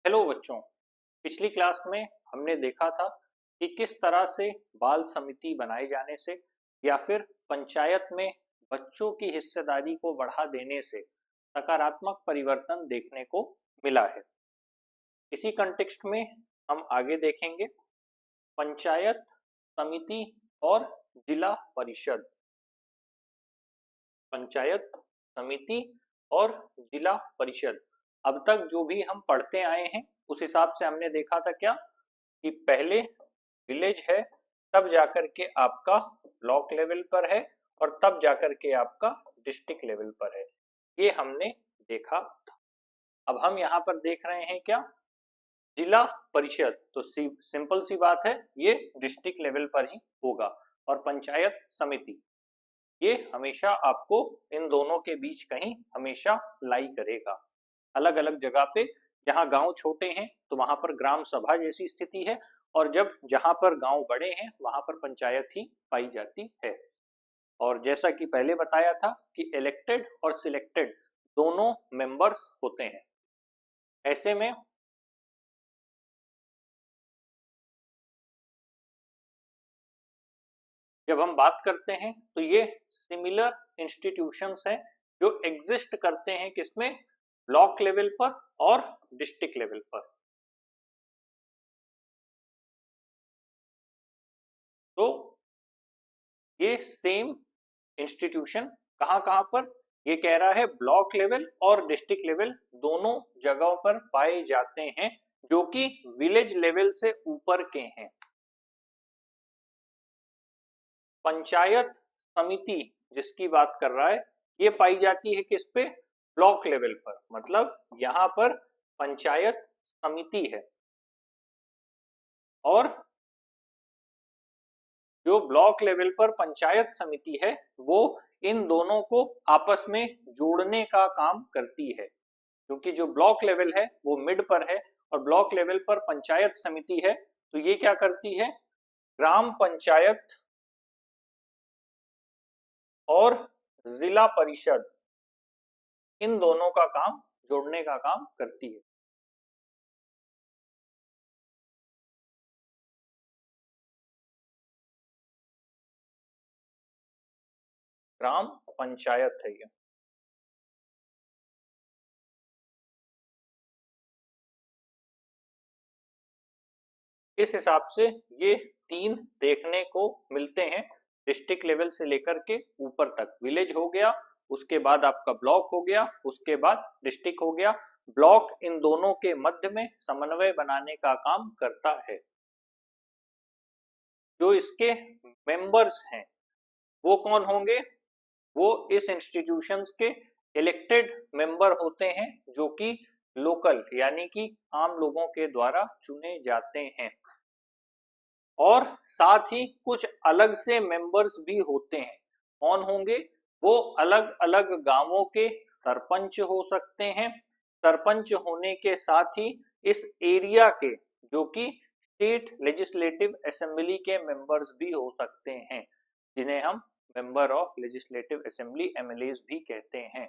Hello बच्चों। पिछली class में हमने देखा था कि किस तरह से बाल समिति बनाए जाने से या फिर पंचायत में बच्चों की हिस्सेदारी को बढ़ा देने से सकारात्मक परिवर्तन देखने को मिला है। इसी कंटेक्स्ट में हम आगे देखेंगे पंचायत समिति और जिला परिषद। पंचायत समिति और जिला परिषद अब तक जो भी हम पढ़ते आए हैं उस हिसाब से हमने देखा था क्या कि पहले विलेज है, तब जाकर के आपका ब्लॉक लेवल पर है और तब जाकर के आपका डिस्ट्रिक्ट लेवल पर है। ये हमने देखा था। अब हम यहाँ पर देख रहे हैं क्या, जिला परिषद। तो सिंपल सी बात है, ये डिस्ट्रिक्ट लेवल पर ही होगा। और पंचायत समिति ये हमेशा आपको इन दोनों के बीच कहीं हमेशा लाई करेगा। अलग अलग जगह पे, जहाँ गांव छोटे हैं तो वहां पर ग्राम सभा जैसी स्थिति है, और जब जहां पर गांव बड़े हैं वहां पर पंचायत ही पाई जाती है। और जैसा कि पहले बताया था कि इलेक्टेड और सिलेक्टेड दोनों मेंबर्स होते हैं। ऐसे में जब हम बात करते हैं तो ये सिमिलर इंस्टीट्यूशंस हैं जो एग्जिस्ट करते हैं किसमें, ब्लॉक लेवल पर और डिस्ट्रिक्ट लेवल पर। तो ये सेम इंस्टीट्यूशन कहाँ कहाँ पर, ये कह रहा है ब्लॉक लेवल और डिस्ट्रिक्ट लेवल दोनों जगहों पर पाए जाते हैं, जो कि विलेज लेवल से ऊपर के हैं। पंचायत समिति जिसकी बात कर रहा है ये पाई जाती है किस पे, ब्लॉक लेवल पर। मतलब यहां पर पंचायत समिति है और जो ब्लॉक लेवल पर पंचायत समिति है वो इन दोनों को आपस में जोड़ने का काम करती है। क्योंकि जो ब्लॉक लेवल है वो मिड पर है और ब्लॉक लेवल पर पंचायत समिति है, तो ये क्या करती है, ग्राम पंचायत और जिला परिषद इन दोनों का काम जोड़ने का काम करती है। ग्राम पंचायत है ये। इस हिसाब से ये तीन देखने को मिलते हैं, डिस्ट्रिक्ट लेवल से लेकर के ऊपर तक। विलेज हो गया, उसके बाद आपका ब्लॉक हो गया, उसके बाद डिस्ट्रिक्ट हो गया। ब्लॉक इन दोनों के मध्य में समन्वय बनाने का काम करता है। जो इसके मेंबर्स हैं वो कौन होंगे, वो इस इंस्टीट्यूशंस के इलेक्टेड मेंबर होते हैं, जो कि लोकल यानी कि आम लोगों के द्वारा चुने जाते हैं। और साथ ही कुछ अलग से मेंबर्स भी होते हैं। कौन होंगे, वो अलग अलग गांवों के सरपंच हो सकते हैं। सरपंच होने के साथ ही इस एरिया के, जो कि स्टेट लेजिस्लेटिव असेंबली के मेंबर्स भी हो सकते हैं, जिन्हें हम member of legislative assembly MLAs भी कहते हैं।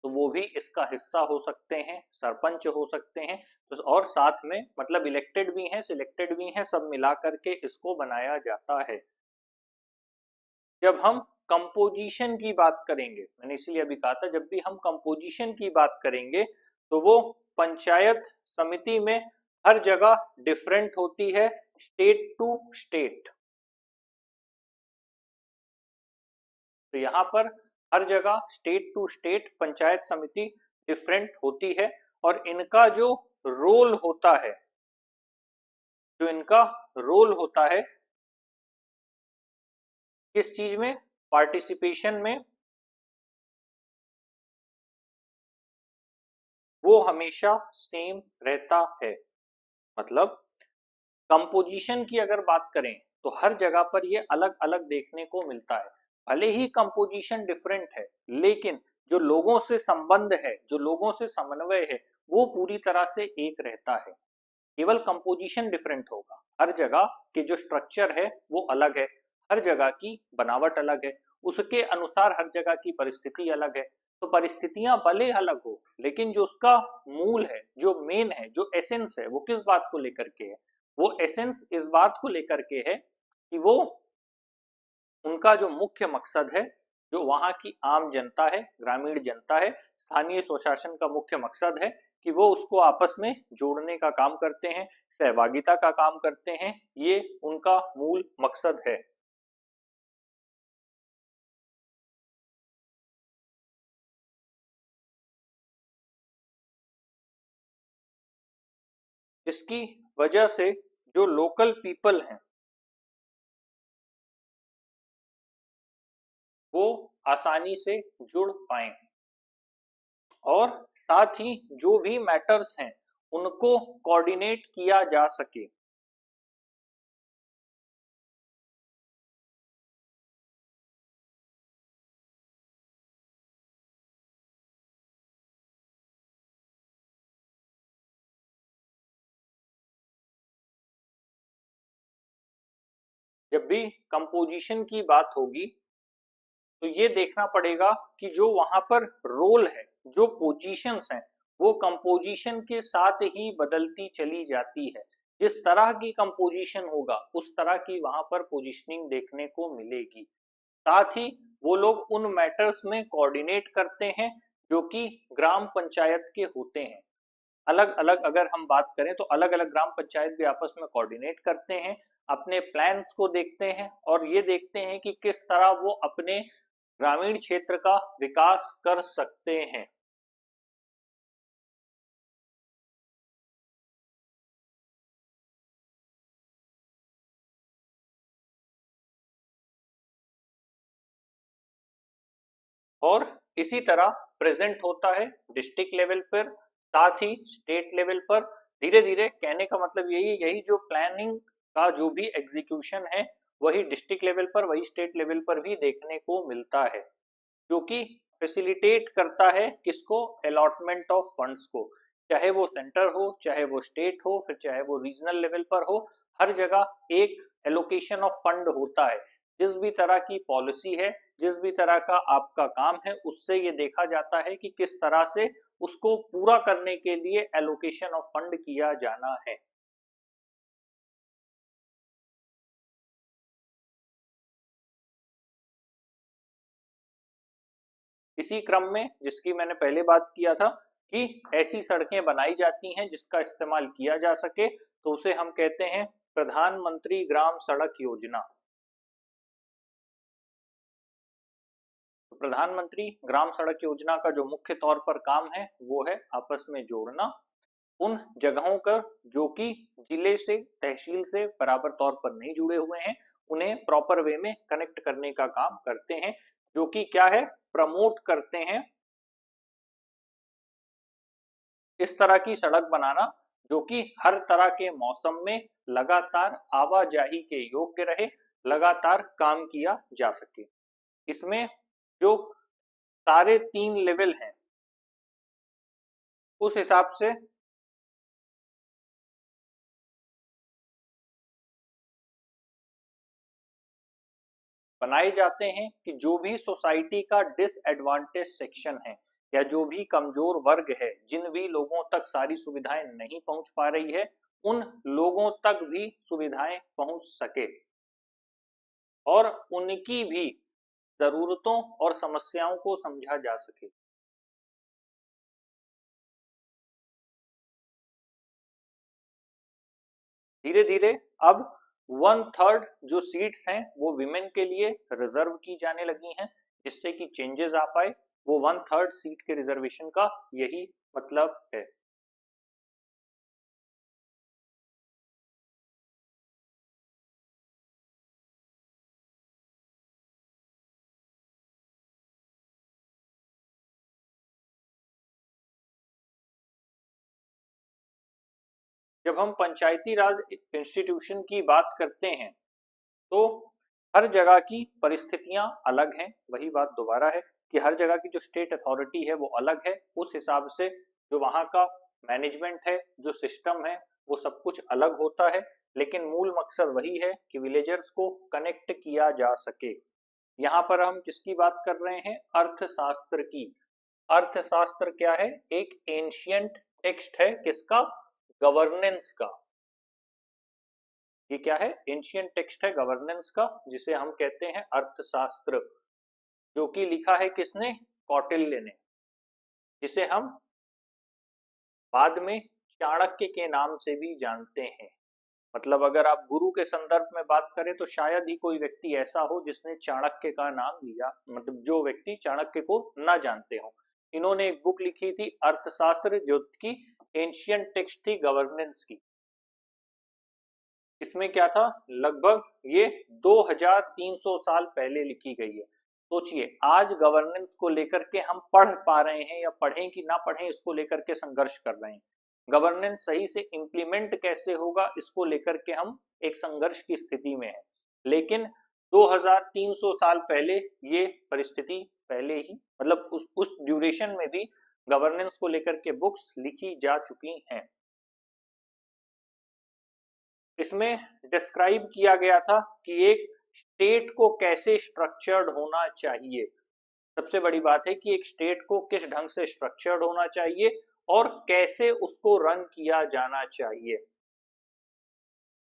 तो वो भी इसका हिस्सा हो सकते हैं, सरपंच हो सकते हैं। तो और साथ में मतलब इलेक्टेड भी हैं, सिलेक्टेड भी हैं, सब मिला करके इसको बनाया जाता है। जब हम कंपोजिशन की बात करेंगे, मैंने इसीलिए अभी कहा था, जब भी हम कंपोजिशन की बात करेंगे तो वो पंचायत समिति में हर जगह डिफरेंट होती है, स्टेट टू स्टेट। तो यहाँ पर हर जगह स्टेट टू स्टेट पंचायत समिति डिफरेंट होती है। और इनका जो रोल होता है, जो इनका रोल होता है किस चीज में, पार्टिसिपेशन में, वो हमेशा सेम रहता है। मतलब कंपोजिशन की अगर बात करें तो हर जगह पर ये अलग अलग देखने को मिलता है। भले ही कंपोजिशन डिफरेंट है, लेकिन जो लोगों से संबंध है, जो लोगों से समन्वय है, वो पूरी तरह से एक रहता है। केवल कंपोजिशन डिफरेंट होगा, हर जगह के जो स्ट्रक्चर है वो अलग है, हर जगह की बनावट अलग है, उसके अनुसार हर जगह की परिस्थिति अलग है। तो परिस्थितियां भले अलग हो, लेकिन जो उसका मूल है, जो मेन है, जो एसेंस है, वो किस बात को लेकर के है? वो एसेंस इस बात को लेकर के है कि वो उनका जो मुख्य मकसद है, जो वहां की आम जनता है, ग्रामीण जनता है, स्थानीय स्वशासन का मुख्य मकसद है कि वो उसको आपस में जोड़ने का काम करते हैं, सहभागिता का काम करते हैं। ये उनका मूल मकसद है। जिसकी वजह से जो लोकल पीपल हैं वो आसानी से जुड़ पाए, और साथ ही जो भी मैटर्स हैं उनको कोऑर्डिनेट किया जा सके। जब भी कंपोजिशन की बात होगी तो ये देखना पड़ेगा कि जो वहां पर रोल है, जो पोजीशंस हैं, वो कंपोजिशन के साथ ही बदलती चली जाती है। जिस तरह की कंपोजिशन होगा उस तरह की वहां पर पोजीशनिंग देखने को मिलेगी। साथ ही वो लोग उन मैटर्स में कोऑर्डिनेट करते हैं जो कि ग्राम पंचायत के होते हैं। अलग अलग अगर हम बात करें तो अलग अलग ग्राम पंचायत भी आपस में कोऑर्डिनेट करते हैं, अपने प्लान्स को देखते हैं और ये देखते हैं कि किस तरह वो अपने ग्रामीण क्षेत्र का विकास कर सकते हैं। और इसी तरह प्रेजेंट होता है डिस्ट्रिक्ट लेवल पर, साथ ही स्टेट लेवल पर। धीरे धीरे कहने का मतलब यही यही जो प्लानिंग का जो भी एग्जीक्यूशन है वही डिस्ट्रिक्ट लेवल पर, वही स्टेट लेवल पर भी देखने को मिलता है, जो कि फैसिलिटेट करता है किसको? अलॉटमेंट ऑफ फंड्स को। चाहे वो सेंटर हो, चाहे वो स्टेट हो, फिर चाहे वो रीजनल लेवल पर हो, हर जगह एक एलोकेशन ऑफ फंड होता है। जिस भी तरह की पॉलिसी है, जिस भी तरह का आपका काम है, उससे ये देखा जाता है कि किस तरह से उसको पूरा करने के लिए एलोकेशन ऑफ फंड किया जाना है। इसी क्रम में जिसकी मैंने पहले बात किया था कि ऐसी सड़कें बनाई जाती हैं जिसका इस्तेमाल किया जा सके, तो उसे हम कहते हैं प्रधानमंत्री ग्राम सड़क योजना। तो प्रधानमंत्री ग्राम सड़क योजना का जो मुख्य तौर पर काम है वो है आपस में जोड़ना उन जगहों का जो कि जिले से, तहसील से बराबर तौर पर नहीं जुड़े हुए हैं, उन्हें प्रॉपर वे में कनेक्ट करने का काम करते हैं, जो कि क्या है? प्रमोट करते हैं इस तरह की सड़क बनाना जो कि हर तरह के मौसम में लगातार आवाजाही के योग्य रहे, लगातार काम किया जा सके। इसमें जो सारे 3 लेवल हैं उस हिसाब से बनाए जाते हैं कि जो भी सोसाइटी का डिसएडवांटेज सेक्शन है या जो भी कमजोर वर्ग है, जिन भी लोगों तक सारी सुविधाएं नहीं पहुंच पा रही है, उन लोगों तक भी सुविधाएं पहुंच सके और उनकी भी जरूरतों और समस्याओं को समझा जा सके। धीरे धीरे अब 1/3 जो सीट्स हैं वो विमेन के लिए रिजर्व की जाने लगी हैं, जिससे कि चेंजेस आ पाए। वो 1/3 सीट के रिजर्वेशन का यही मतलब है। जब हम पंचायती राज इंस्टीट्यूशन की बात करते हैं तो हर जगह की परिस्थितियां अलग हैं। वही बात दोबारा है कि हर जगह की जो स्टेट अथॉरिटी है वो अलग है, उस हिसाब से जो वहाँ का मैनेजमेंट है, जो सिस्टम है, वो सब कुछ अलग होता है। लेकिन मूल मकसद वही है कि विलेजर्स को कनेक्ट किया जा सके। यहाँ पर हम किसकी बात कर रहे हैं? अर्थशास्त्र की। अर्थशास्त्र क्या है? एक एंशियंट टेक्स्ट है, किसका? गवर्नेंस का। ये क्या है? एंशियंट टेक्स्ट है गवर्नेंस का, जिसे हम कहते हैं अर्थशास्त्र, जो कि लिखा है किसने? कौटिल्य ने, जिसे हम बाद में चाणक्य के नाम से भी जानते हैं। मतलब अगर आप गुरु के संदर्भ में बात करें तो शायद ही कोई व्यक्ति ऐसा हो जिसने चाणक्य का नाम लिया, मतलब जो व्यक्ति चाणक्य को ना जानते हो। इन्होंने एक बुक लिखी थी अर्थशास्त्र, जो कि एंशियंट टेक्स्ट थी गवर्नेंस की। इसमें क्या था? लगभग ये 2300 साल पहले लिखी गई है। सोचिए आज गवर्नेंस को लेकर के हम पढ़ पा रहे हैं या पढ़ें कि ना पढ़ें, इसको लेकर के संघर्ष कर रहे हैं। गवर्नेंस सही से इंप्लीमेंट कैसे होगा, इसको लेकर के हम एक संघर्ष की स्थिति में है। लेकिन 2300 साल पहले ये परिस्थिति पहले ही, मतलब उस ड्यूरेशन में भी गवर्नेंस को लेकर के बुक्स लिखी जा चुकी हैं। इसमें डिस्क्राइब किया गया था कि एक स्टेट को कैसे स्ट्रक्चर्ड होना चाहिए। सबसे बड़ी बात है कि एक स्टेट को किस ढंग से स्ट्रक्चर्ड होना चाहिए और कैसे उसको रन किया जाना चाहिए,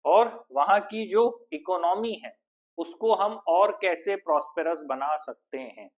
और वहां की जो इकोनॉमी है उसको हम और कैसे प्रॉस्पेरस बना सकते हैं।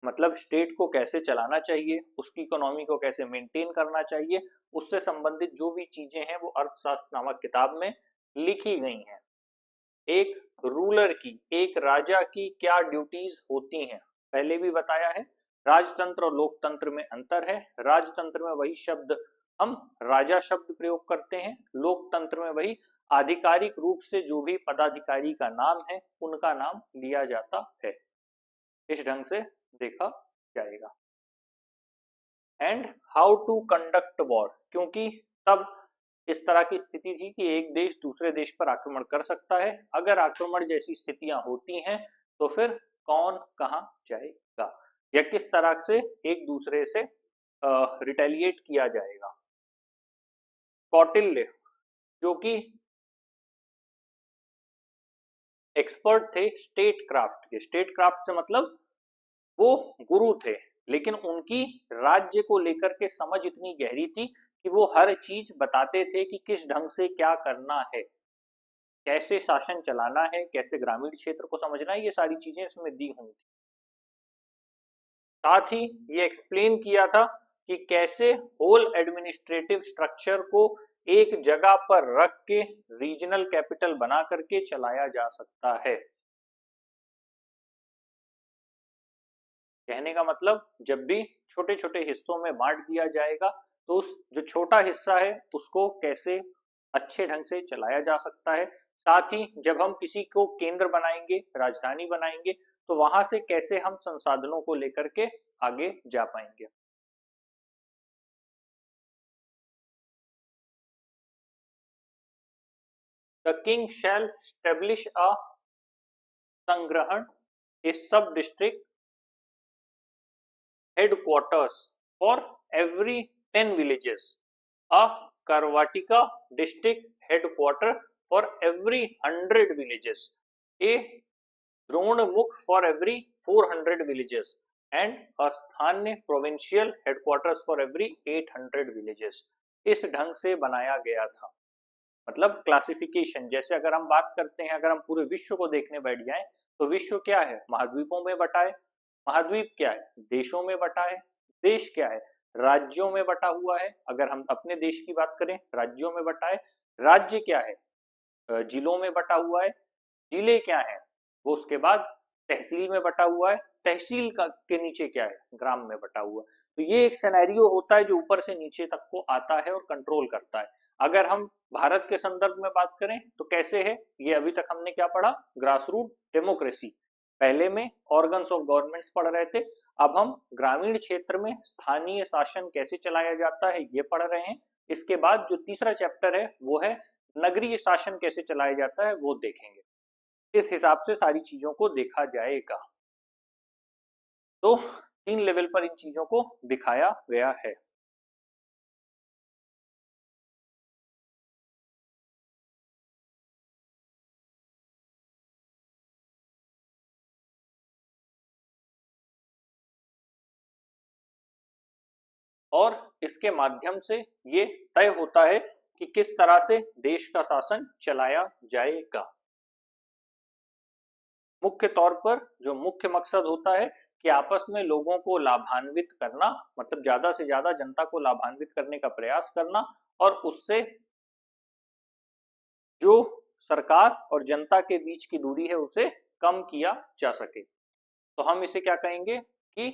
मतलब स्टेट को कैसे चलाना चाहिए, उसकी इकोनॉमी को कैसे मेंटेन करना चाहिए, उससे संबंधित जो भी चीजें हैं वो अर्थशास्त्र नामक किताब में लिखी गई हैं। एक रूलर की, एक राजा की क्या ड्यूटीज होती हैं, पहले भी बताया है। राजतंत्र और लोकतंत्र में अंतर है। राजतंत्र में वही शब्द हम राजा शब्द प्रयोग करते हैं, लोकतंत्र में वही आधिकारिक रूप से जो भी पदाधिकारी का नाम है उनका नाम लिया जाता है। इस ढंग से देखा जाएगा। And how to conduct war, क्योंकि तब इस तरह की स्थिति थी कि एक देश दूसरे देश पर आक्रमण कर सकता है। अगर आक्रमण जैसी स्थितियां होती हैं तो फिर कौन कहां जाएगा या किस तरह से एक दूसरे से रिटेलिएट किया जाएगा। कौटिल्य जो कि एक्सपर्ट थे स्टेट क्राफ्ट के, स्टेट क्राफ्ट से मतलब वो गुरु थे, लेकिन उनकी राज्य को लेकर के समझ इतनी गहरी थी कि वो हर चीज बताते थे कि किस ढंग से क्या करना है, कैसे शासन चलाना है, कैसे ग्रामीण क्षेत्र को समझना है, ये सारी चीजें इसमें दी हुई थी। साथ ही ये एक्सप्लेन किया था कि कैसे होल एडमिनिस्ट्रेटिव स्ट्रक्चर को एक जगह पर रख के रीजनल कैपिटल बना करके चलाया जा सकता है। कहने का मतलब जब भी छोटे छोटे हिस्सों में बांट दिया जाएगा तो उस जो छोटा हिस्सा है उसको कैसे अच्छे ढंग से चलाया जा सकता है। साथ ही जब हम किसी को केंद्र बनाएंगे, राजधानी बनाएंगे, तो वहां से कैसे हम संसाधनों को लेकर के आगे जा पाएंगे। The king shall establish a संग्रहण, a sub district headquarters for every 10 villages, a Karvatika district headquarter for every 100 villages, a Dronamukh for every 400 villages, and a स्थान्य provincial headquarters for every 800 villages। इस ढंग से बनाया गया था। मतलब classification, जैसे अगर हम बात करते हैं, अगर हम पूरे विश्व को देखने बैठ जाएं तो विश्व क्या है? महाद्वीपों में बटा है। महाद्वीप क्या है? देशों में बटा है। देश क्या है? राज्यों में बटा हुआ है। अगर हम अपने देश की बात करें, राज्यों में बटा है। राज्य क्या है? जिलों में बटा हुआ है। जिले क्या है? वो उसके बाद तहसील में बटा हुआ है। तहसील का के नीचे क्या है? ग्राम में बटा हुआ है। तो ये एक सिनेरियो होता है जो ऊपर से नीचे तक को आता है और कंट्रोल करता है। अगर हम भारत के संदर्भ में बात करें तो कैसे है ये, अभी तक हमने क्या पढ़ा? Grass root democracy. पहले में ऑर्गन्स ऑफ गवर्नमेंट्स पढ़ रहे थे, अब हम ग्रामीण क्षेत्र में स्थानीय शासन कैसे चलाया जाता है ये पढ़ रहे हैं। इसके बाद जो तीसरा चैप्टर है वो है नगरीय शासन कैसे चलाया जाता है, वो देखेंगे। इस हिसाब से सारी चीजों को देखा जाएगा। तो 3 लेवल पर इन चीजों को दिखाया गया है। और इसके माध्यम से ये तय होता है कि किस तरह से देश का शासन चलाया जाएगा। मुख्य तौर पर जो मुख्य मकसद होता है कि आपस में लोगों को लाभान्वित करना, मतलब ज्यादा से ज्यादा जनता को लाभान्वित करने का प्रयास करना और उससे जो सरकार और जनता के बीच की दूरी है उसे कम किया जा सके। तो हम इसे क्या कहेंगे कि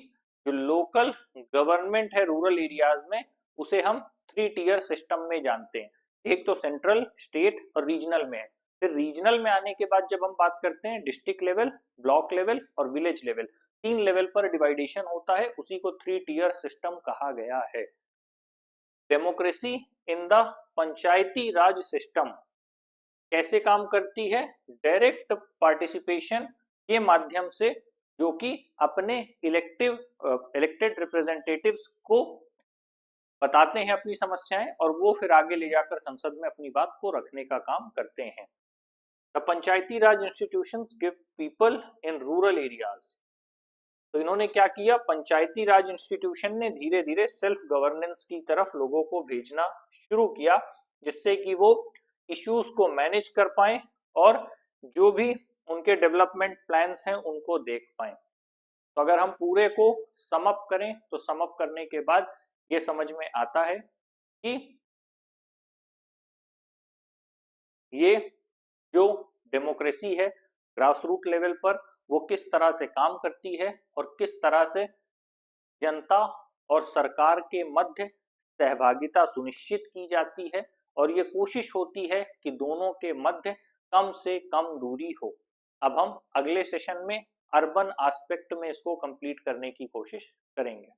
जो लोकल गवर्नमेंट है रूरल एरियाज में, उसे हम 3 टियर सिस्टम में जानते हैं। एक तो सेंट्रल, स्टेट और रीजनल में है। फिर रीजनल में आने के बाद जब हम बात करते हैं डिस्ट्रिक्ट लेवल, ब्लॉक लेवल और विलेज लेवल, 3 लेवल पर डिवाइडेशन होता है, उसी को 3 टियर सिस्टम कहा गया है। Democracy in the Panchayati Raj system कैसे काम करती है? डायरेक्ट पार्टिसिपेशन के माध्यम से, जो कि अपने इलेक्टेड रिप्रेजेंटेटिव्स को बताते हैं अपनी समस्याएं और वो फिर आगे ले जाकर संसद में अपनी बात को रखने का काम करते हैं। The Panchayati Raj institutions give people in rural areas. तो इन्होंने क्या किया? पंचायती राज इंस्टीट्यूशन ने धीरे धीरे सेल्फ गवर्नेंस की तरफ लोगों को भेजना शुरू किया, जिससे कि वो इश्यूज को मैनेज कर पाए और जो भी उनके डेवलपमेंट प्लान्स हैं उनको देख पाए। तो अगर हम पूरे को सम अप करें तो सम अप करने के बाद ये समझ में आता है कि ये जो डेमोक्रेसी है ग्रास रूट लेवल पर, वो किस तरह से काम करती है और किस तरह से जनता और सरकार के मध्य सहभागिता सुनिश्चित की जाती है और ये कोशिश होती है कि दोनों के मध्य कम से कम दूरी हो। अब हम अगले सेशन में अर्बन एस्पेक्ट में इसको कंप्लीट करने की कोशिश करेंगे।